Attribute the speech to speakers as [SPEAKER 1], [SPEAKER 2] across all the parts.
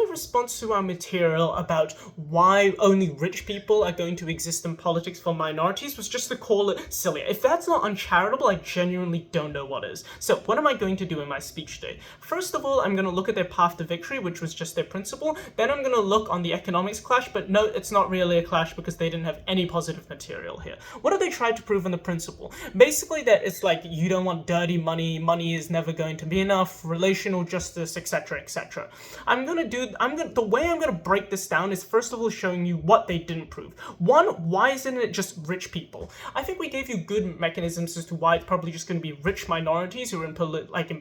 [SPEAKER 1] response to our material about why only rich people are going to exist in politics for minorities was just to call it silly. If that's not uncharitable, I genuinely don't know what is. So what am I going to do in my speech today? First of all, I'm going to look at their path to victory, which was just their principle. Then I'm going to look on the economics clash, but no, it's not really a clash because they didn't have any positive material here. What have they tried to prove in the principle? Basically that it's like you don't want dirty money, money is never going to be enough, relational justice, etc., etc. The way I'm gonna break this down is first of all showing you what they didn't prove. One, why isn't it just rich people? I think we gave you good mechanisms as to why it's probably just gonna be rich minorities who are in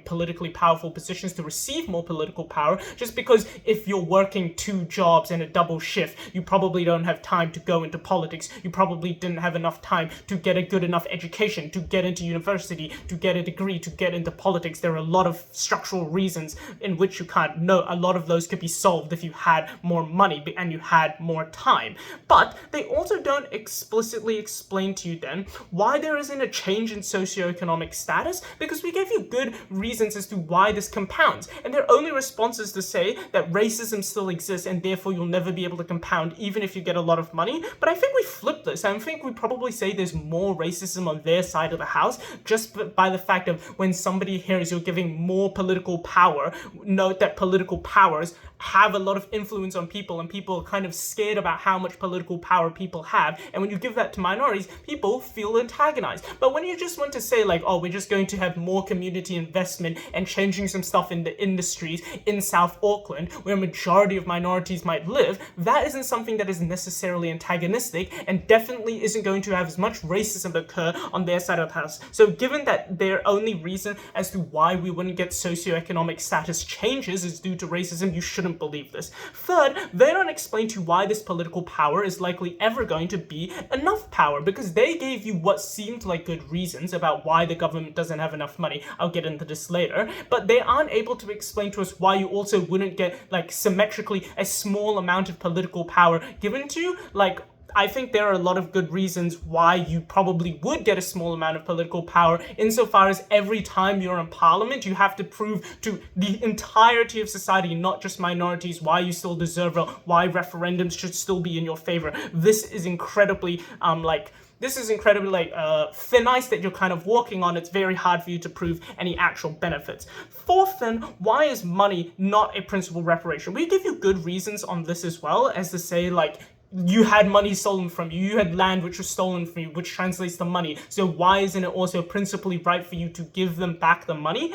[SPEAKER 1] politically powerful positions to receive more political power, just because if you're working 2 jobs and a double shift, you probably don't have time to go into politics, you probably didn't have enough time to get a good enough education, to get into university, to get a degree, to get into politics. There are a lot of structural reasons in which you can't know. A lot of those could be solved if you had more money and you had more time. But they also don't explicitly explain to you then why there isn't a change in socioeconomic status, because we gave you good reasons as to why this compounds, and their only response is to say that racism still exists and therefore you'll never be able to compound even if you get a lot of money. But I think we flip this. I think we probably say there's more racism on their side of the house just by the fact of when somebody hears you're giving more political power, note that political powers have a lot of influence on people and people are kind of scared about how much political power people have, and when you give that to minorities, people feel antagonized. But when you just want to say like, oh, we're just going to have more community investment and changing some stuff in the industries in South Auckland where a majority of minorities might live, that isn't something that is necessarily antagonistic and definitely isn't going to have as much racism occur on their side of the house. So given that their only reason as to why we wouldn't get socioeconomic status changes is due to racism, you shouldn't believe this. Third, they don't explain to you why this political power is likely ever going to be enough power, because they gave you what seemed like good reasons about why the government doesn't have enough money. I'll get into this later, but they aren't able to explain to us why you also wouldn't get like symmetrically a small amount of political power given to you. Like, I think there are a lot of good reasons why you probably would get a small amount of political power, insofar as every time you're in parliament, you have to prove to the entirety of society, not just minorities, why you still deserve it, why referendums should still be in your favor. This is incredibly, thin ice that you're kind of walking on. It's very hard for you to prove any actual benefits. Fourth, then, why is money not a principal reparation? We give you good reasons on this as well, as to say, like, you had money stolen from you, you had land which was stolen from you, which translates to money. So why isn't it also principally right for you to give them back the money?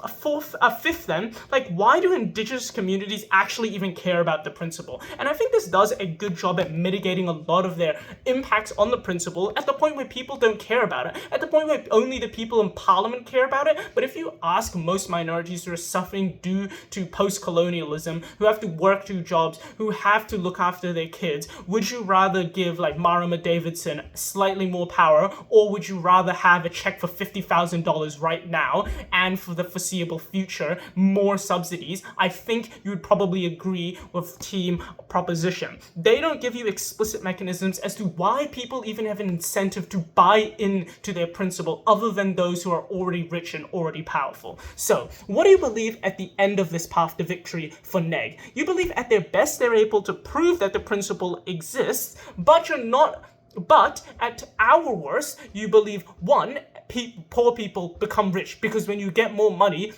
[SPEAKER 1] Fifth then, like, why do indigenous communities actually even care about the principle? And I think this does a good job at mitigating a lot of their impacts on the principle at the point where people don't care about it, at the point where only the people in parliament care about it. But if you ask most minorities who are suffering due to post-colonialism, who have to work 2 jobs, who have to look after their kids, would you rather give like Marama Davidson slightly more power, or would you rather have a check for $50,000 right now and for the foreseeable future more subsidies? I think you would probably agree with team proposition. They don't give you explicit mechanisms as to why people even have an incentive to buy into their principle other than those who are already rich and already powerful. So what do you believe at the end of this path to victory for Neg? You believe at their best they're able to prove that the principle exists, but at our worst, you believe, one, poor people become rich, because when you get more money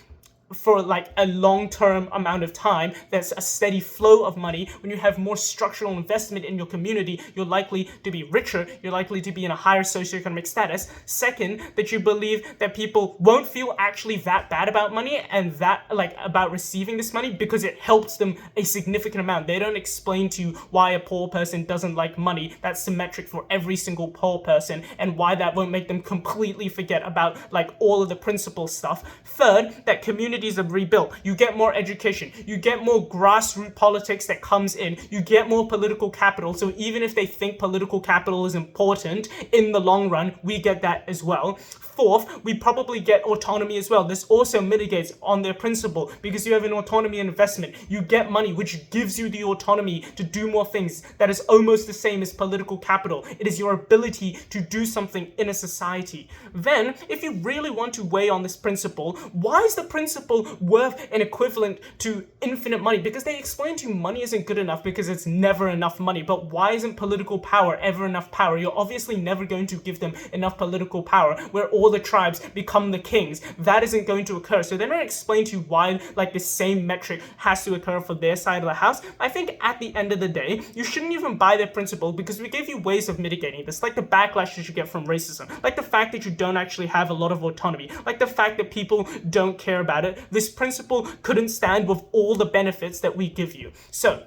[SPEAKER 1] for like a long-term amount of time, there's a steady flow of money. When you have more structural investment in your community, you're likely to be richer, you're likely to be in a higher socioeconomic status. Second, that you believe that people won't feel actually that bad about money and that like about receiving this money because it helps them a significant amount. They don't explain to you why a poor person doesn't like money that's symmetric for every single poor person, and why that won't make them completely forget about like all of the principal stuff. Third, that communities are rebuilt. You get more education. You get more grassroots politics that comes in. You get more political capital. So even if they think political capital is important in the long run, we get that as well. Fourth, we probably get autonomy as well. This also mitigates on their principle, because you have an autonomy investment. You get money, which gives you the autonomy to do more things. That is almost the same as political capital. It is your ability to do something in a society. Then, if you really want to weigh on this principle, why is the principle principle worth an equivalent to infinite money? Because they explain to you money isn't good enough because it's never enough money. But why isn't political power ever enough power? You're obviously never going to give them enough political power where all the tribes become the kings. That isn't going to occur. So they're not explaining to you why like the same metric has to occur for their side of the house. I think at the end of the day, you shouldn't even buy their principle because we gave you ways of mitigating this, like the backlash that you get from racism, like the fact that you don't actually have a lot of autonomy, like the fact that people don't care about it. This principle couldn't stand with all the benefits that we give you. So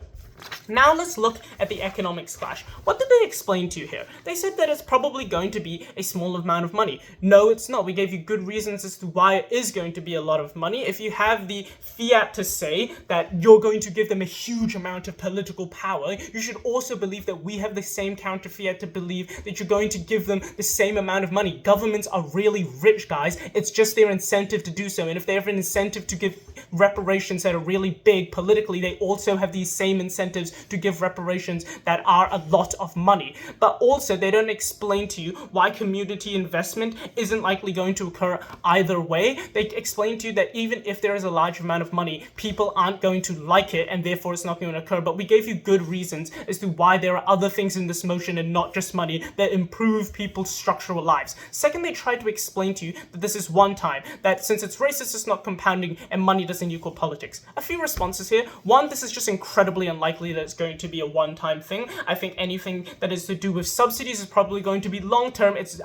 [SPEAKER 1] now let's look at the economics clash. What did they explain to you here? They said that it's probably going to be a small amount of money. No, it's not. We gave you good reasons as to why it is going to be a lot of money. If you have the fiat to say that you're going to give them a huge amount of political power, you should also believe that we have the same counter fiat to believe that you're going to give them the same amount of money. Governments are really rich, guys. It's just their incentive to do so. And if they have an incentive to give reparations that are really big politically, they also have these same incentives to give reparations that are a lot of money. But also, they don't explain to you why community investment isn't likely going to occur either way. They explain to you that even if there is a large amount of money, people aren't going to like it, and therefore it's not going to occur. But we gave you good reasons as to why there are other things in this motion and not just money that improve people's structural lives. Second, they tried to explain to you that this is one time, that since it's racist, it's not compounding, and money doesn't equal politics. A few responses here. One, this is just incredibly unlikely that it's going to be a one-time thing. I think anything that is to do with subsidies is probably going to be long-term. It's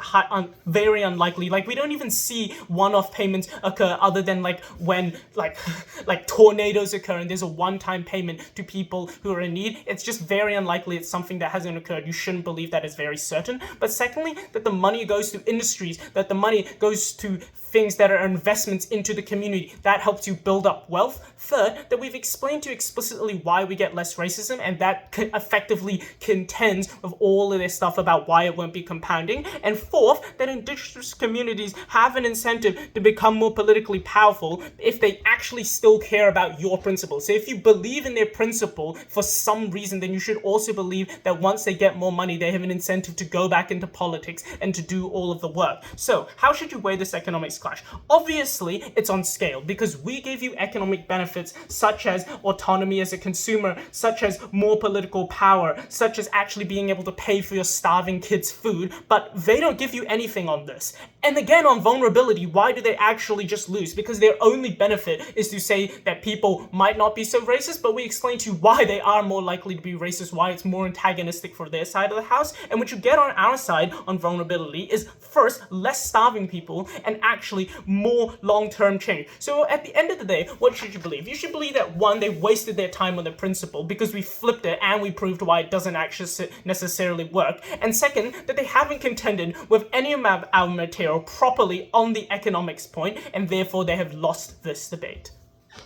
[SPEAKER 1] very unlikely. Like, we don't even see one-off payments occur other than like when like tornadoes occur and there's a one-time payment to people who are in need. It's just very unlikely. It's something that hasn't occurred. You shouldn't believe that is very certain. But secondly, that the money goes to industries, that the money goes to things that are investments into the community. That helps you build up wealth. Third, that we've explained to you explicitly why we get less racism, and that effectively contends with all of this stuff about why it won't be compounding. And fourth, that indigenous communities have an incentive to become more politically powerful if they actually still care about your principles. So if you believe in their principle for some reason, then you should also believe that once they get more money, they have an incentive to go back into politics and to do all of the work. So how should you weigh this economics clash? Obviously, it's on scale, because we gave you economic benefits such as autonomy as a consumer, such as more political power, such as actually being able to pay for your starving kids' food, but they don't give you anything on this. And again, on vulnerability, why do they actually just lose? Because their only benefit is to say that people might not be so racist, but we explain to you why they are more likely to be racist, why it's more antagonistic for their side of the house. And what you get on our side on vulnerability is first, less starving people, and actually more long-term change. So at the end of the day, what should you believe? You should believe that one, they wasted their time on the principle because we flipped it and we proved why it doesn't actually necessarily work. And second, that they haven't contended with any of our material properly on the economics point, and therefore they have lost this debate.